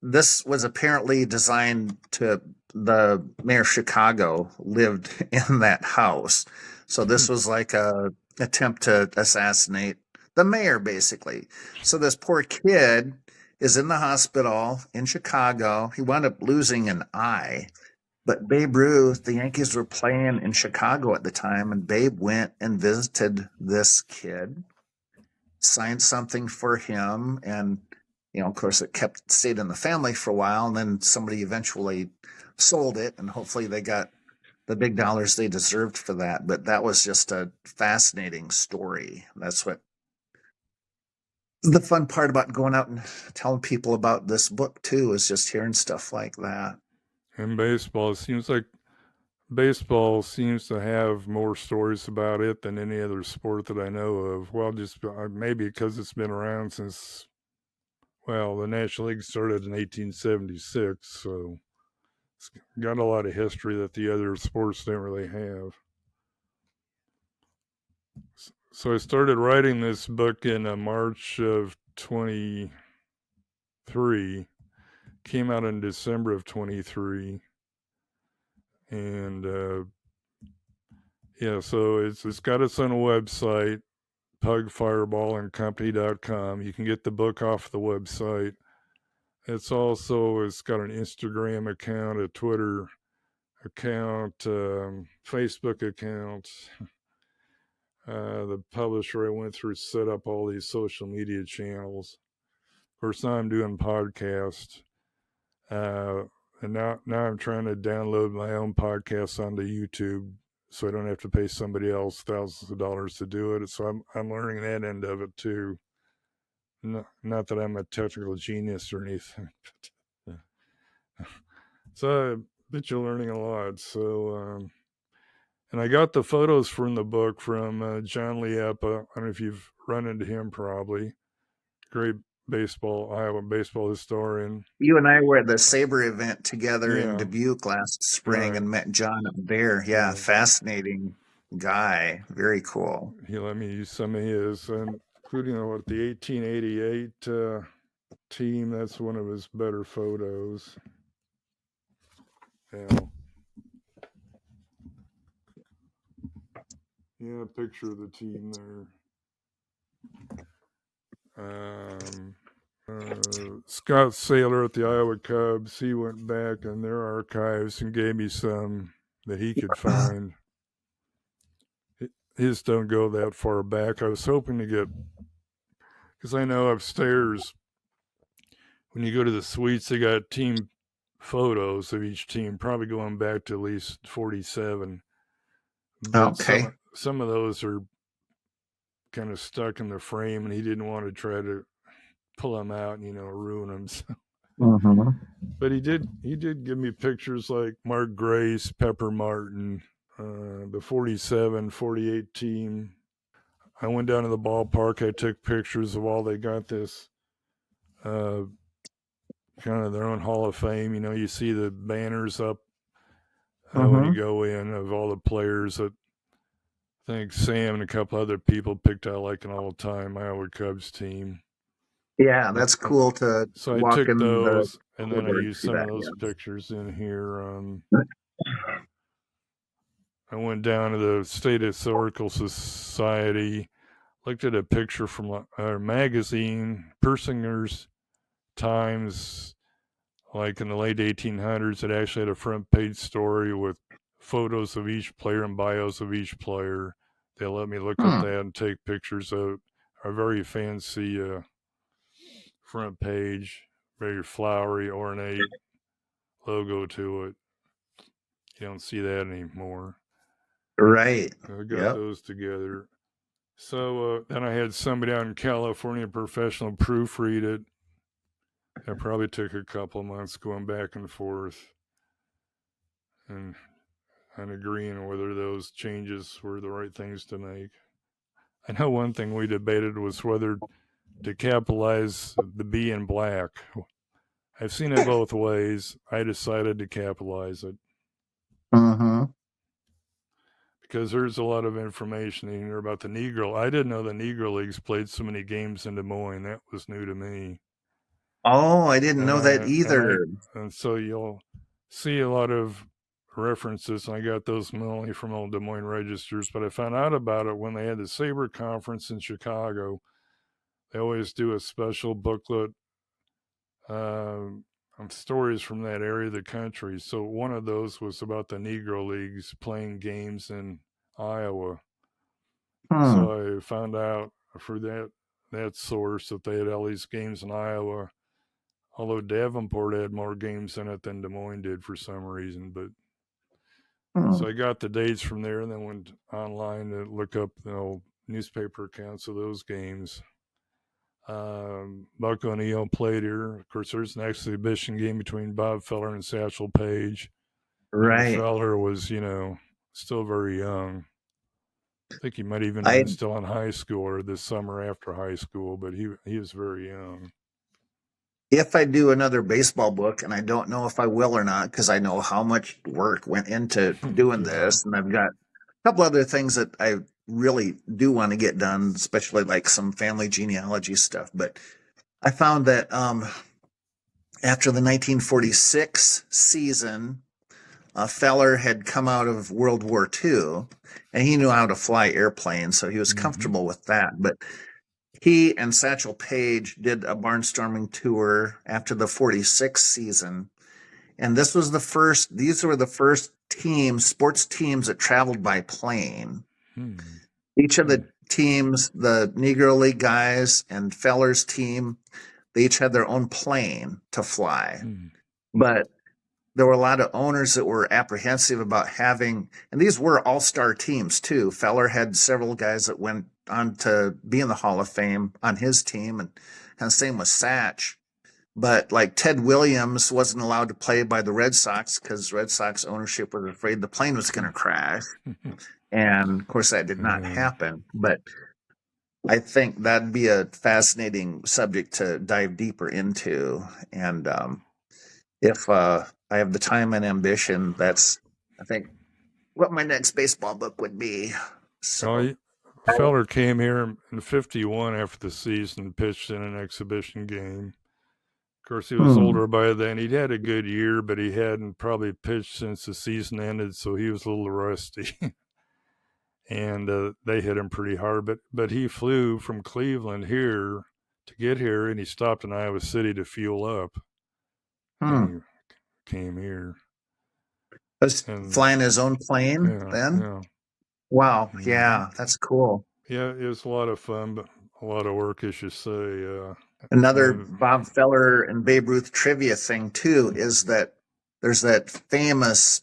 this was apparently designed to the mayor of Chicago lived in that house. So this was like a attempt to assassinate the mayor, basically. So this poor kid is in the hospital in Chicago. He wound up losing an eye. But Babe Ruth, the Yankees were playing in Chicago at the time, and Babe went and visited this kid, signed something for him, and of course, it stayed in the family for a while, and then somebody eventually sold it, and hopefully they got the big dollars they deserved for that. But that was just a fascinating story. That's what the fun part about going out and telling people about this book too, is just hearing stuff like that. And baseball, it seems like baseball seems to have more stories about it than any other sport that I know of. Well, just maybe because it's been around since, well, the National League started in 1876, so it's got a lot of history that the other sports don't really have. So I started writing this book in March of 23, came out in December of 23, and yeah, so it's got its own website, pugfireballandcompany.com. You can get the book off the website. It's got an Instagram account, a Twitter account, Facebook account. The publisher I went through set up all these social media channels. Of course, now I'm doing podcasts. And now I'm trying to download my own podcasts onto YouTube, so I don't have to pay somebody else thousands of dollars to do it. So I'm learning that end of it too. Not that I'm a technical genius or anything. So I bet you're learning a lot. So, and I got the photos from the book from John Liepa. I don't know if you've run into him, probably. Great Iowa baseball historian. You and I were at the Sabre event together in Yeah. Dubuque last spring, Right. and met John up there. Yeah, fascinating guy. Very cool. He let me use some of his, including the 1888 team. That's one of his better photos. Yeah, picture of the team there. Scott Saylor at the Iowa Cubs, he went back in their archives and gave me some that he could find. His don't go that far back. I was hoping to get, because I know upstairs, when you go to the suites, they got team photos of each team, probably going back to at least 47. But Okay. some of those are kind of stuck in the frame, and he didn't want to try to pull them out and ruin them. So. Mm-hmm. But he did give me pictures like Mark Grace, Pepper Martin, the 47, 48 team. I went down to the ballpark. I took pictures of all. They got this kind of their own Hall of Fame. You see the banners up when you go in of all the players that I think Sam and a couple other people picked out like an all-time Iowa Cubs team. Yeah, that's cool to so I walk took in those, the and then I used some that, of those pictures in here. I went down to the State Historical Society, looked at a picture from our magazine, Persinger's Times, like in the late 1800s. It actually had a front page story with photos of each player and bios of each player. They let me look at that and take pictures of a very fancy front page, very flowery, ornate logo to it. You don't see that anymore. Right. I got those together. So then I had somebody out in California, professional, proofread it. That probably took a couple of months going back and forth and agreeing whether those changes were the right things to make. I know one thing we debated was whether to capitalize the B in black. I've seen it both ways. I decided to capitalize it Mm-hmm. because there's a lot of information in here about the Negro. I didn't know the Negro Leagues played so many games in Des Moines. That was new to me. Oh, I didn't know that And either. so you'll see a lot of references, and I got those mainly from old Des Moines registers, but I found out about it when they had the Sabre Conference in Chicago. They always do a special booklet of stories from that area of the country. So one of those was about the Negro Leagues playing games in Iowa. Hmm. So I found out through that source that they had all these games in Iowa, although Davenport had more games in it than Des Moines did for some reason. But Hmm. so I got the dates from there and then went online to look up newspaper accounts of those games. Buck O'Neill played here. Of course, there's an exhibition game between Bob Feller and Satchel Paige. And Right. Feller was, still very young. I think he might even I been still in high school or this summer after high school, but he was very young. If I do another baseball book, and I don't know if I will or not, because I know how much work went into doing Yeah. this, and I've got a couple other things that I really do want to get done, especially like some family genealogy stuff. But I found that after the 1946 season, Feller had come out of World War II, and he knew how to fly airplanes, so he was Mm-hmm. comfortable with that. But he and Satchel Paige did a barnstorming tour after the 46 season. And these were the first sports teams that traveled by plane. Hmm. Each of the teams, the Negro League guys and Feller's team, they each had their own plane to fly. Hmm. But there were a lot of owners that were apprehensive about having, and these were all-star teams too. Feller had several guys that went on to be in the Hall of Fame on his team, and kind of same with Satch. But like Ted Williams wasn't allowed to play by the Red Sox because Red Sox ownership was afraid the plane was going to crash. And of course, that did not Yeah. happen. But I think that'd be a fascinating subject to dive deeper into. And if I have the time and ambition, that's, I think, what my next baseball book would be. So, Feller came here in '51 after the season, pitched in an exhibition game. Of course, he was hmm, older by then. He'd had a good year, but he hadn't probably pitched since the season ended, so he was a little rusty. And they hit him pretty hard. But he flew from Cleveland here to get here, and he stopped in Iowa City to fuel up, and hmm. he came here. Was And flying his own plane yeah, then? yeah, Wow. mm-hmm. Yeah, that's cool. Yeah. It was a lot of fun, but a lot of work, as you say. Another And Bob Feller and Babe Ruth trivia thing too is that there's that famous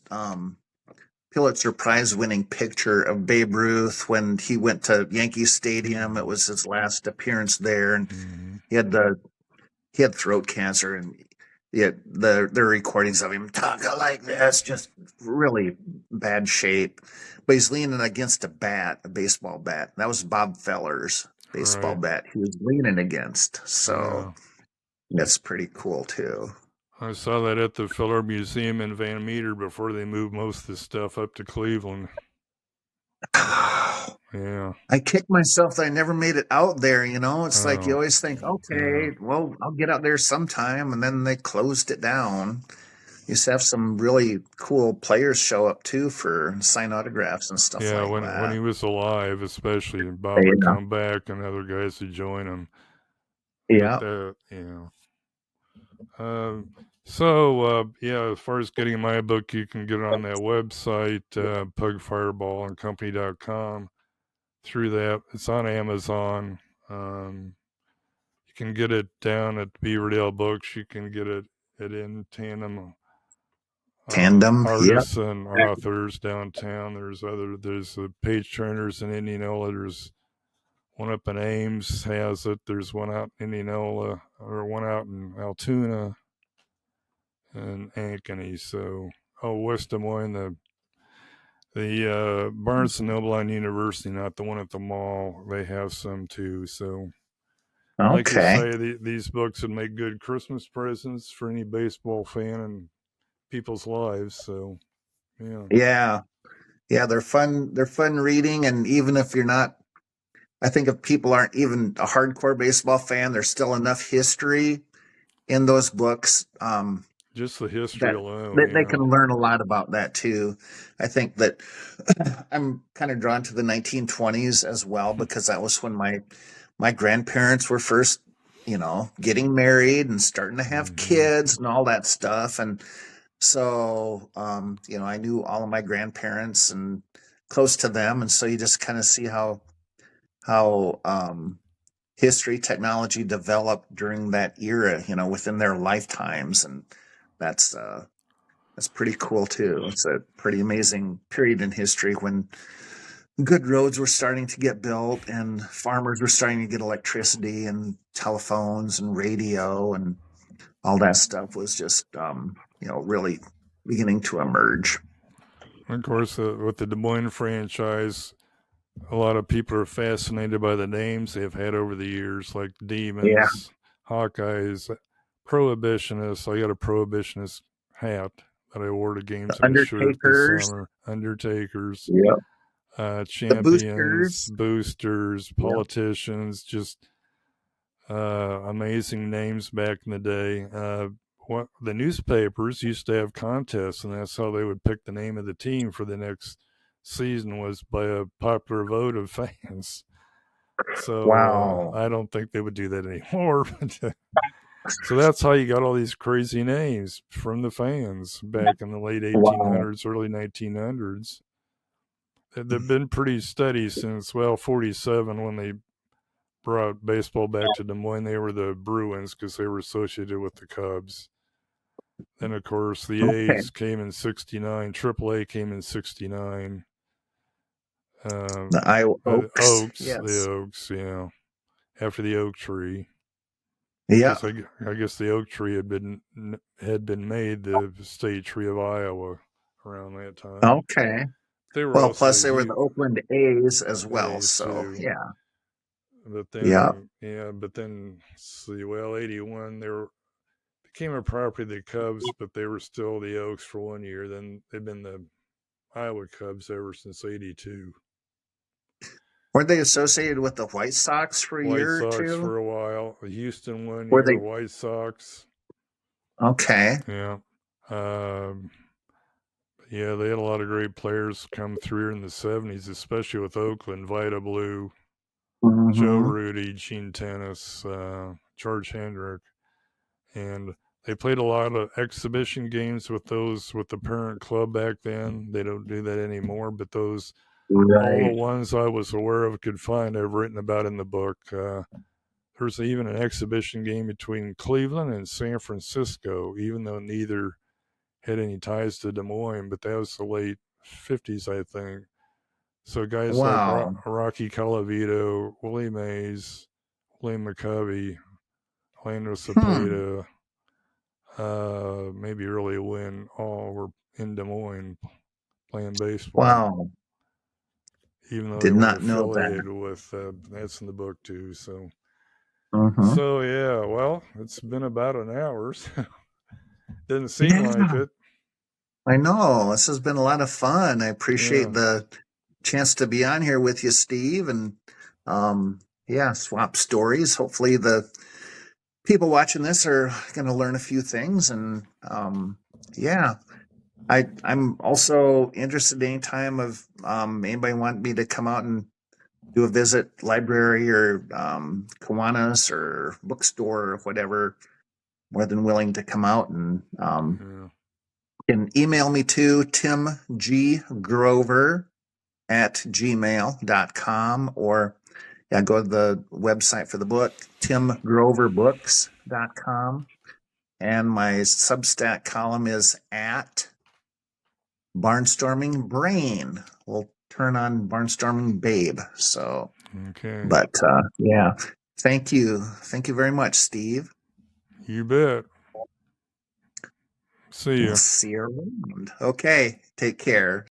Pulitzer Prize winning picture of Babe Ruth when he went to Yankee Stadium. It was his last appearance there, and mm-hmm. he had he had throat cancer, and the recordings of him talking like this, just really bad shape. But he's leaning against a baseball bat. That was Bob Feller's baseball Right. bat he was leaning against. So Yeah. that's pretty cool too. I saw that at the Feller Museum in Van Meter before they moved most of the stuff up to Cleveland. Yeah. I kicked myself that I never made it out there. It's like you Oh, always think, yeah. okay, well, I'll get out there sometime, and then they closed it down. Used to have some really cool players show up too for sign autographs and stuff Yeah, like when he that. was alive, especially, Bob would Yeah, come back and other guys would join him. But yeah. yeah, as far as getting my book, you can get it on that website, pugfireballandcompany.com. Through that, it's on Amazon. You can get it down at Beaverdale Books. You can get it in Tandem Tandem. Yep. Artists and Authors downtown. There's page turners in Indianola. There's one up in Ames has it. There's one out in Indianola or one out in Altoona and Ankeny. So, West Des Moines, the Barnes and Noble on University, not the one at the mall. They have some too. So Like you Okay. say, these books would make good Christmas presents for any baseball fan and people's lives. So, yeah. Yeah. Yeah, they're fun. They're fun reading, and even if you're not, I think if people aren't even a hardcore baseball fan, there's still enough history in those books Just the history that alone, they yeah. can learn a lot about that too. I think that I'm kind of drawn to the 1920s as well because that was when my grandparents were first, getting married and starting to have Mm-hmm. kids and all that stuff. And so, I knew all of my grandparents and close to them, and so you just kind of see how history, technology developed during that era, within their lifetimes, and that's that's pretty cool too. It's a pretty amazing period in history when good roads were starting to get built and farmers were starting to get electricity and telephones and radio and all that stuff was just really beginning to emerge. Of course, with the Des Moines franchise, a lot of people are fascinated by the names they've had over the years, like Yeah. Demons, Hawkeyes, Prohibitionists. I got a Prohibitionist hat that I wore to The games in a shirt this Undertakers. summer. Undertakers, Yeah. The Champions, Boosters. Boosters, Yeah. Politicians, just amazing names back in the day. What the newspapers used to have contests, and that's how they would pick the name of the team for the next season was by a popular vote of fans. So Wow. I don't think they would do that anymore. So that's how you got all these crazy names from the fans back in the late Wow. 1800s, early 1900s. They've been pretty steady since, well, 47 when they brought baseball back to Des Moines. They were the Bruins because they were associated with the Cubs. Then, of course, the Okay. A's came in 69. AAA came in 69. The Iowa Oaks. The Yes. Oaks, yeah, after the oak tree. Yeah. Because I guess the oak tree had been made the state tree of Iowa around that time. Okay. They were Well, also plus they were the Oakland A's as well. A's So too. yeah. But Yeah. then, yeah, see, well, 81, they became a property of the Cubs, but they were still the Oaks for 1 year. Then they've been the Iowa Cubs ever since 82. Weren't they associated with the White Sox for a White year or Sox two? for a while, Houston Were 1 year, they White Sox. okay? Yeah. Um, yeah, they had a lot of great players come through here in the 70s, especially with Oakland, Vida Blue, Joe Mm-hmm. Rudy, Gene Tennis, George Hendrick. And they played a lot of exhibition games with the parent club back then. They don't do that anymore, but all the Right. ones I was aware of could find, I've written about in the book. There's even an exhibition game between Cleveland and San Francisco, even though neither had any ties to Des Moines, but that was the late 50s, I think. So guys like Wow. Rocky Colavito, Willie Mays, William McCovey, Orlando Hmm. Cepeda, maybe Early Wynn, all were in Des Moines playing baseball, Wow. even though they Did weren't not know that. affiliated with. That's in the book too. Mm-hmm. So yeah, well, it's been about an hour. So didn't seem like Yeah. it. I know. This has been a lot of fun. I Yeah. appreciate the chance to be on here with you, Steve, and yeah, swap stories. Hopefully the people watching this are going to learn a few things and yeah. I'm also interested any time of anybody want me to come out and do a visit library or Kiwanis or bookstore or whatever, more than willing to come out and Yeah. can email me to timggrover@gmail.com or yeah, go to the website for the book, timgroverbooks.com. And my Substack column is at Barnstorming Brain. We'll turn on Barnstorming Babe. So, Okay. but yeah, thank you. Thank you very much, Steve. You bet. See We'll you. see you around. Okay, take care.